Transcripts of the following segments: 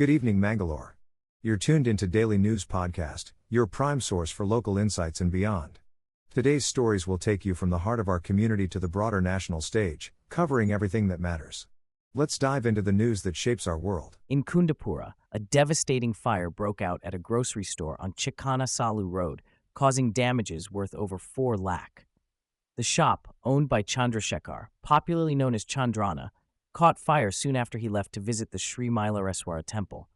Good evening, Mangalore. You're tuned into Daily News Podcast, your prime source for local insights and beyond. Today's stories will take you from the heart of our community to the broader national stage, covering everything that matters. Let's dive into the news that shapes our world. In Kundapura, a devastating fire broke out at a grocery store on Chikkamagaluru Road, causing damages worth over 4 lakh. The shop, owned by Chandrasekhar, popularly known as Chandrana, caught fire soon after he left to visit the Sri Mailareswara temple.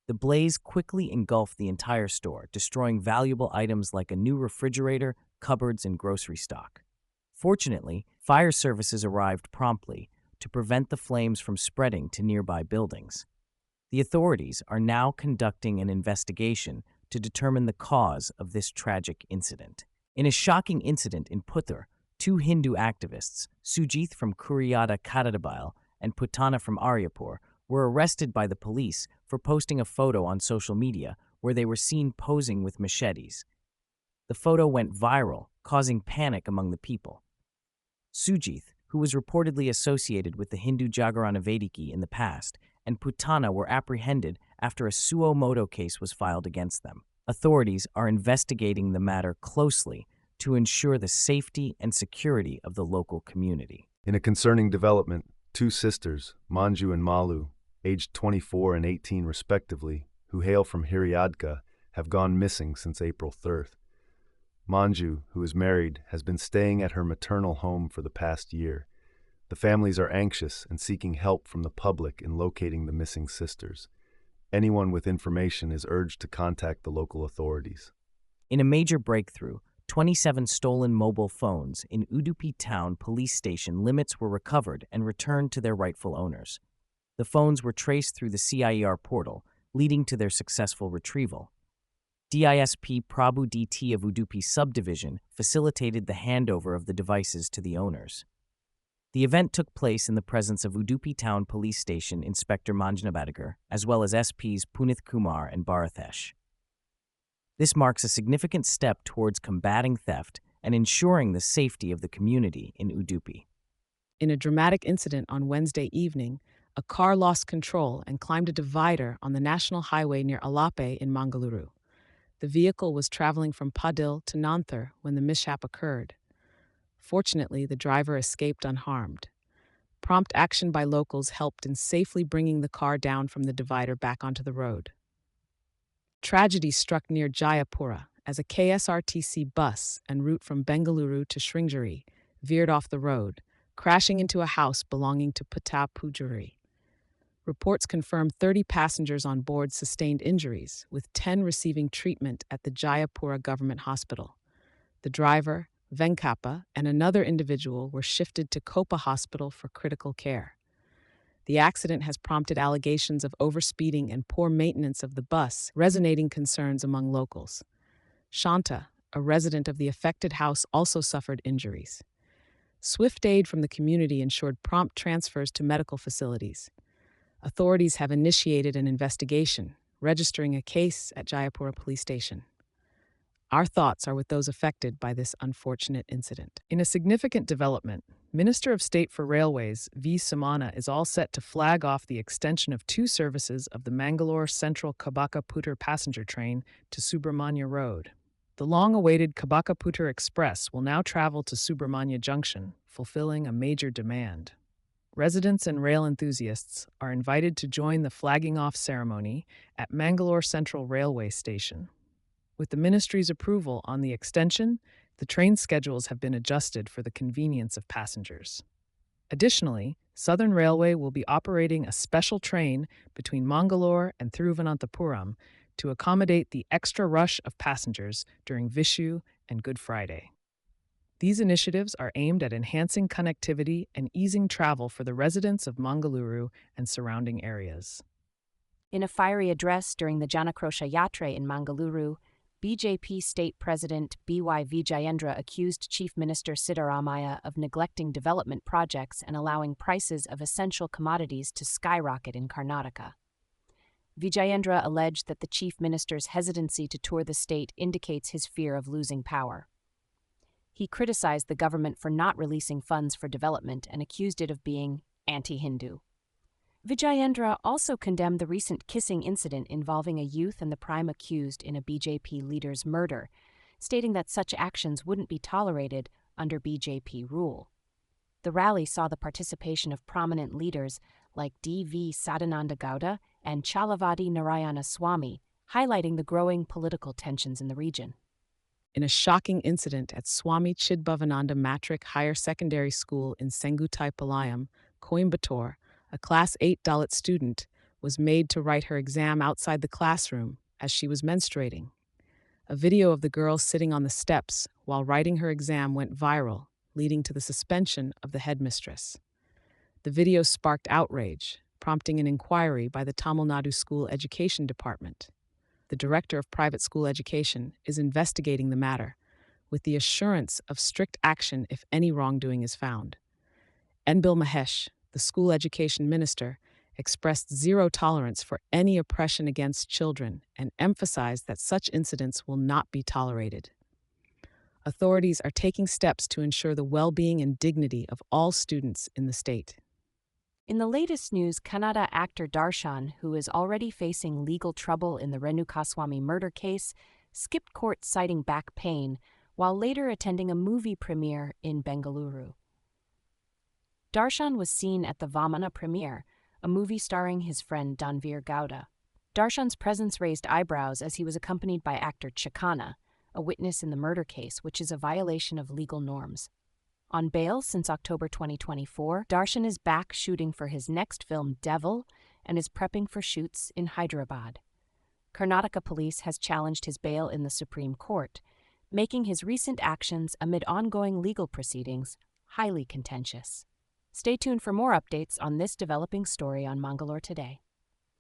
The blaze quickly engulfed the entire store, destroying valuable items like a new refrigerator, cupboards, and grocery stock. Fortunately, fire services arrived promptly to prevent the flames from spreading to nearby buildings. The authorities are now conducting an investigation to determine the cause of this tragic incident. In a shocking incident in Puttur, 2 Hindu activists, Sujith from Hiriyadka and Putana from Aryapur, were arrested by the police for posting a photo on social media where they were seen posing with machetes. The photo went viral, causing panic among the people. Sujith, who was reportedly associated with the Hindu Jagarana Vediki in the past, and Putana were apprehended after a suo moto case was filed against them. Authorities are investigating the matter closely to ensure the safety and security of the local community. In a concerning development, 2 sisters, Manju and Malu, aged 24 and 18 respectively, who hail from Hiriyadka, have gone missing since April 3rd. Manju, who is married, has been staying at her maternal home for the past year. The families are anxious and seeking help from the public in locating the missing sisters. Anyone with information is urged to contact the local authorities. In a major breakthrough, 27 stolen mobile phones in Udupi town police station limits were recovered and returned to their rightful owners. The phones were traced through the CIER portal, leading to their successful retrieval. DISP Prabhu DT of Udupi subdivision facilitated the handover of the devices to the owners. The event took place in the presence of Udupi Town Police Station Inspector Manjnabadagar, as well as SPs Punith Kumar and Bharathesh. This marks a significant step towards combating theft and ensuring the safety of the community in Udupi. In a dramatic incident on Wednesday evening, a car lost control and climbed a divider on the national highway near Udupi in Mangaluru. The vehicle was traveling from Padil to Nanthur when the mishap occurred. Fortunately, the driver escaped unharmed. Prompt action by locals helped in safely bringing the car down from the divider back onto the road. Tragedy struck near Jayapura as a KSRTC bus en route from Mangaluru to Sringeri veered off the road, crashing into a house belonging to Pujari. Reports confirmed 30 passengers on board sustained injuries, with 10 receiving treatment at the Jayapura Government Hospital. The driver, Venkappa, and another individual were shifted to Kopa Hospital for critical care. The accident has prompted allegations of overspeeding and poor maintenance of the bus, resonating concerns among locals. Shanta, a resident of the affected house, also suffered injuries. Swift aid from the community ensured prompt transfers to medical facilities. Authorities have initiated an investigation, registering a case at Jayapura Police Station. Our thoughts are with those affected by this unfortunate incident. In a significant development, Minister of State for Railways, V. Somanna, is all set to flag off the extension of 2 services of the Mangalore Central Kundapura passenger train to Subrahmanya Road. The long-awaited Kundapura Express will now travel to Subrahmanya Junction, fulfilling a major demand. Residents and rail enthusiasts are invited to join the flagging-off ceremony at Mangalore Central Railway Station. With the ministry's approval on the extension, the train schedules have been adjusted for the convenience of passengers. Additionally, Southern Railway will be operating a special train between Mangalore and Thiruvananthapuram to accommodate the extra rush of passengers during Vishu and Good Friday. These initiatives are aimed at enhancing connectivity and easing travel for the residents of Mangaluru and surrounding areas. In a fiery address during the Janakrosha Yatra in Mangaluru, BJP State President B.Y. Vijayendra accused Chief Minister Siddaramaiah of neglecting development projects and allowing prices of essential commodities to skyrocket in Karnataka. Vijayendra alleged that the Chief Minister's hesitancy to tour the state indicates his fear of losing power. He criticized the government for not releasing funds for development and accused it of being anti-Hindu. Vijayendra also condemned the recent kissing incident involving a youth and the prime accused in a BJP leader's murder, stating that such actions wouldn't be tolerated under BJP rule. The rally saw the participation of prominent leaders like D.V. Sadananda Gowda and Chalavadi Narayana Swamy, highlighting the growing political tensions in the region. In a shocking incident at Swami Chidbhavananda Matric Higher Secondary School in Sengutai Palayam, Coimbatore, a Class 8 Dalit student was made to write her exam outside the classroom as she was menstruating. A video of the girl sitting on the steps while writing her exam went viral, leading to the suspension of the headmistress. The video sparked outrage, prompting an inquiry by the Tamil Nadu School Education Department. The director of private school education is investigating the matter, with the assurance of strict action if any wrongdoing is found. Enbil Mahesh, the school education minister, expressed zero tolerance for any oppression against children and emphasized that such incidents will not be tolerated. Authorities are taking steps to ensure the well-being and dignity of all students in the state. In the latest news, Kannada actor Darshan, who is already facing legal trouble in the Renukaswamy murder case, skipped court citing back pain while later attending a movie premiere in Bengaluru. Darshan was seen at the Vamana premiere, a movie starring his friend Danveer Gowda. Darshan's presence raised eyebrows as he was accompanied by actor Chikkamagaluru, a witness in the murder case, which is a violation of legal norms. On bail since October 2024, Darshan is back shooting for his next film, Devil, and is prepping for shoots in Hyderabad. Karnataka police has challenged his bail in the Supreme Court, making his recent actions amid ongoing legal proceedings highly contentious. Stay tuned for more updates on this developing story on Mangalore Today.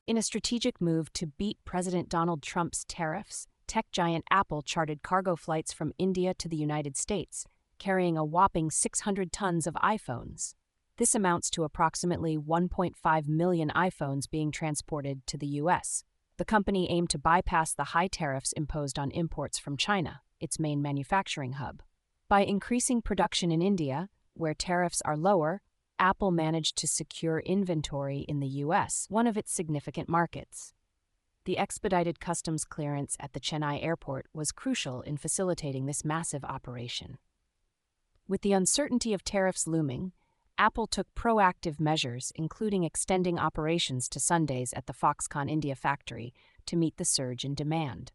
In a strategic move to beat President Donald Trump's tariffs, tech giant Apple chartered cargo flights from India to the United States, carrying a whopping 600 tons of iPhones. This amounts to approximately 1.5 million iPhones being transported to the U.S. The company aimed to bypass the high tariffs imposed on imports from China, its main manufacturing hub. By increasing production in India, where tariffs are lower, Apple managed to secure inventory in the U.S., one of its significant markets. The expedited customs clearance at the Chennai airport was crucial in facilitating this massive operation. With the uncertainty of tariffs looming, Apple took proactive measures, including extending operations to Sundays at the Foxconn India factory to meet the surge in demand.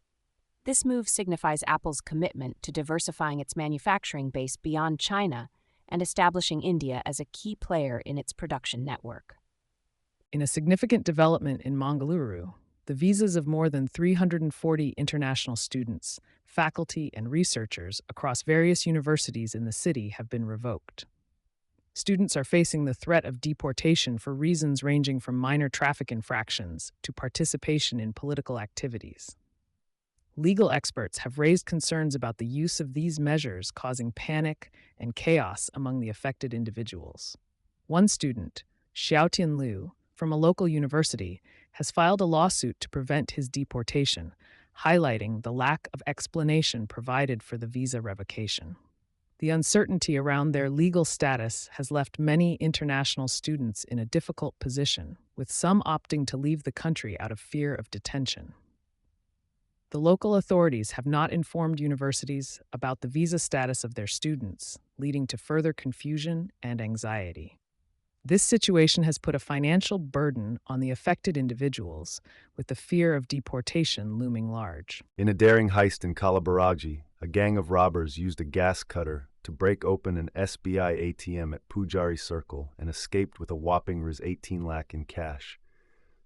This move signifies Apple's commitment to diversifying its manufacturing base beyond China and establishing India as a key player in its production network. In a significant development in Mangaluru, the visas of more than 340 international students, faculty, and researchers across various universities in the city have been revoked. Students are facing the threat of deportation for reasons ranging from minor traffic infractions to participation in political activities. Legal experts have raised concerns about the use of these measures causing panic and chaos among the affected individuals. One student, Xiaotian Liu, from a local university, has filed a lawsuit to prevent his deportation, highlighting the lack of explanation provided for the visa revocation. The uncertainty around their legal status has left many international students in a difficult position, with some opting to leave the country out of fear of detention. The local authorities have not informed universities about the visa status of their students, leading to further confusion and anxiety. This situation has put a financial burden on the affected individuals, with the fear of deportation looming large. In a daring heist in Kalaburagi, a gang of robbers used a gas cutter to break open an SBI ATM at Pujari Circle and escaped with a whopping Rs 18 lakh in cash.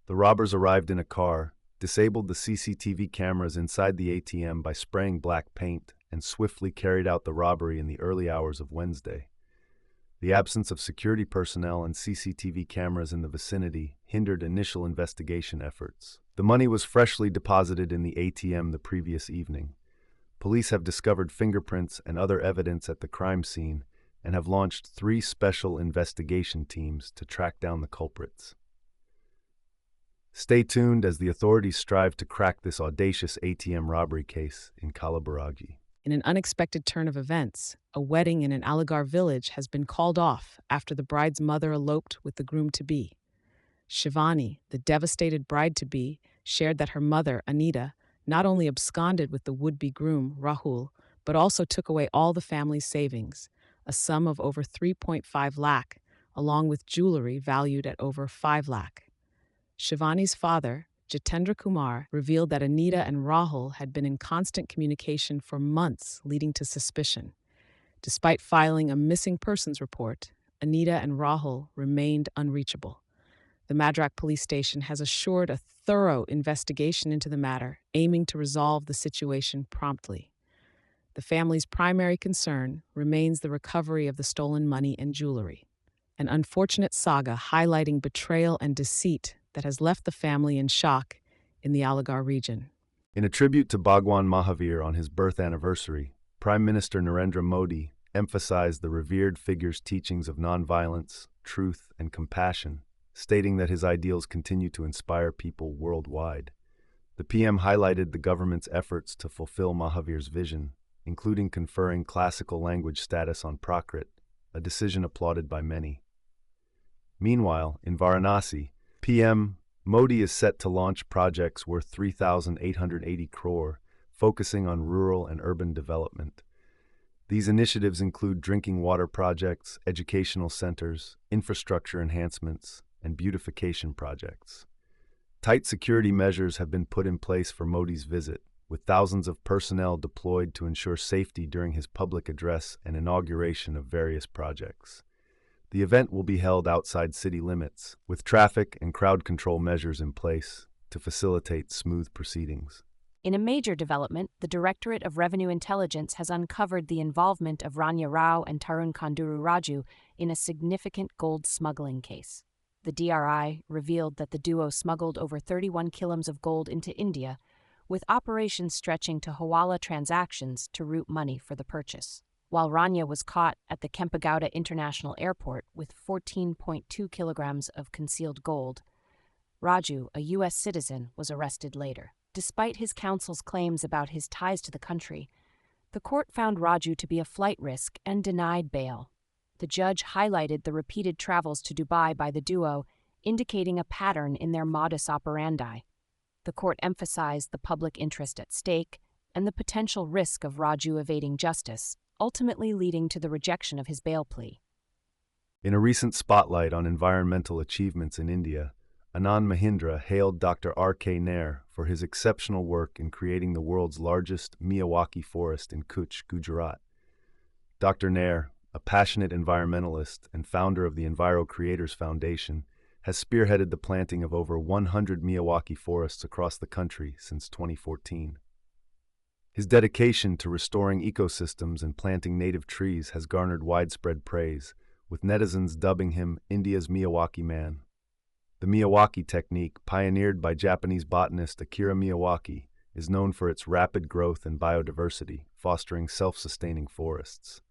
The robbers arrived in a car, disabled the CCTV cameras inside the ATM by spraying black paint, and swiftly carried out the robbery in the early hours of Wednesday. The absence of security personnel and CCTV cameras in the vicinity hindered initial investigation efforts. The money was freshly deposited in the ATM the previous evening. Police have discovered fingerprints and other evidence at the crime scene and have launched 3 special investigation teams to track down the culprits. Stay tuned as the authorities strive to crack this audacious ATM robbery case in Kalaburagi. In an unexpected turn of events, a wedding in an Aligarh village has been called off after the bride's mother eloped with the groom-to-be. Shivani, the devastated bride-to-be, shared that her mother, Anita, not only absconded with the would-be groom, Rahul, but also took away all the family's savings, a sum of over 3.5 lakh, along with jewelry valued at over 5 lakh. Shivani's father, Jitendra Kumar, revealed that Anita and Rahul had been in constant communication for months, leading to suspicion. Despite filing a missing persons report, Anita and Rahul remained unreachable. The Madrak police station has assured a thorough investigation into the matter, aiming to resolve the situation promptly. The family's primary concern remains the recovery of the stolen money and jewelry. An unfortunate saga highlighting betrayal and deceit that has left the family in shock in the Aligarh region. In a tribute to Bhagwan Mahavir on his birth anniversary, Prime Minister Narendra Modi emphasized the revered figure's teachings of nonviolence, truth, and compassion, stating that his ideals continue to inspire people worldwide. The PM highlighted the government's efforts to fulfill Mahavir's vision, including conferring classical language status on Prakrit, a decision applauded by many. Meanwhile, in Varanasi, PM Modi is set to launch projects worth 3,880 crore, focusing on rural and urban development. These initiatives include drinking water projects, educational centers, infrastructure enhancements, and beautification projects. Tight security measures have been put in place for Modi's visit, with thousands of personnel deployed to ensure safety during his public address and inauguration of various projects. The event will be held outside city limits, with traffic and crowd control measures in place to facilitate smooth proceedings. In a major development, the Directorate of Revenue Intelligence has uncovered the involvement of Rania Rao and Tarun Kanduru Raju in a significant gold smuggling case. The DRI revealed that the duo smuggled over 31 kilos of gold into India, with operations stretching to hawala transactions to route money for the purchase. While Rania was caught at the Kempegowda International Airport with 14.2 kilograms of concealed gold, Raju, a U.S. citizen, was arrested later. Despite his counsel's claims about his ties to the country, the court found Raju to be a flight risk and denied bail. The judge highlighted the repeated travels to Dubai by the duo, indicating a pattern in their modus operandi. The court emphasized the public interest at stake and the potential risk of Raju evading justice, ultimately leading to the rejection of his bail plea. In a recent spotlight on environmental achievements in India, Anand Mahindra hailed Dr. R.K. Nair for his exceptional work in creating the world's largest Miyawaki forest in Kutch, Gujarat. Dr. Nair, a passionate environmentalist and founder of the Enviro Creators Foundation, has spearheaded the planting of over 100 Miyawaki forests across the country since 2014. His dedication to restoring ecosystems and planting native trees has garnered widespread praise, with netizens dubbing him India's Miyawaki Man. The Miyawaki technique, pioneered by Japanese botanist Akira Miyawaki, is known for its rapid growth and biodiversity, fostering self-sustaining forests.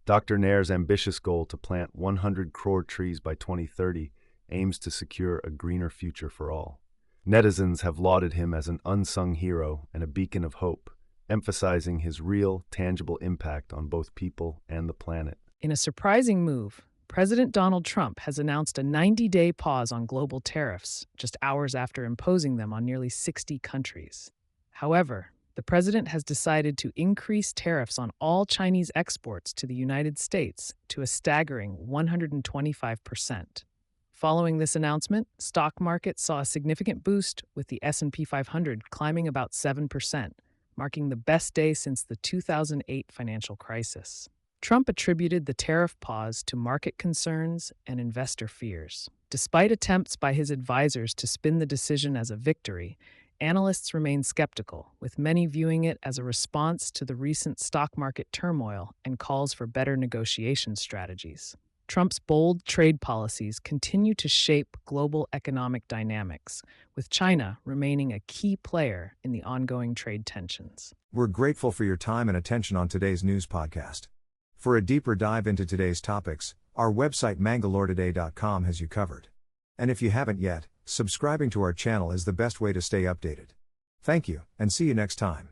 Dr. Nair's ambitious goal to plant 100 crore trees by 2030 aims to secure a greener future for all. Netizens have lauded him as an unsung hero and a beacon of hope, emphasizing his real, tangible impact on both people and the planet. In a surprising move, President Donald Trump has announced a 90-day pause on global tariffs, just hours after imposing them on nearly 60 countries. However, the president has decided to increase tariffs on all Chinese exports to the United States to a staggering 125%. Following this announcement, stock markets saw a significant boost, with the S&P 500 climbing about 7%, marking the best day since the 2008 financial crisis. Trump attributed the tariff pause to market concerns and investor fears. Despite attempts by his advisors to spin the decision as a victory, analysts remain skeptical, with many viewing it as a response to the recent stock market turmoil and calls for better negotiation strategies. Trump's bold trade policies continue to shape global economic dynamics, with China remaining a key player in the ongoing trade tensions. We're grateful for your time and attention on today's news podcast. For a deeper dive into today's topics, our website mangaloretoday.com has you covered. And if you haven't yet, subscribing to our channel is the best way to stay updated. Thank you, and see you next time.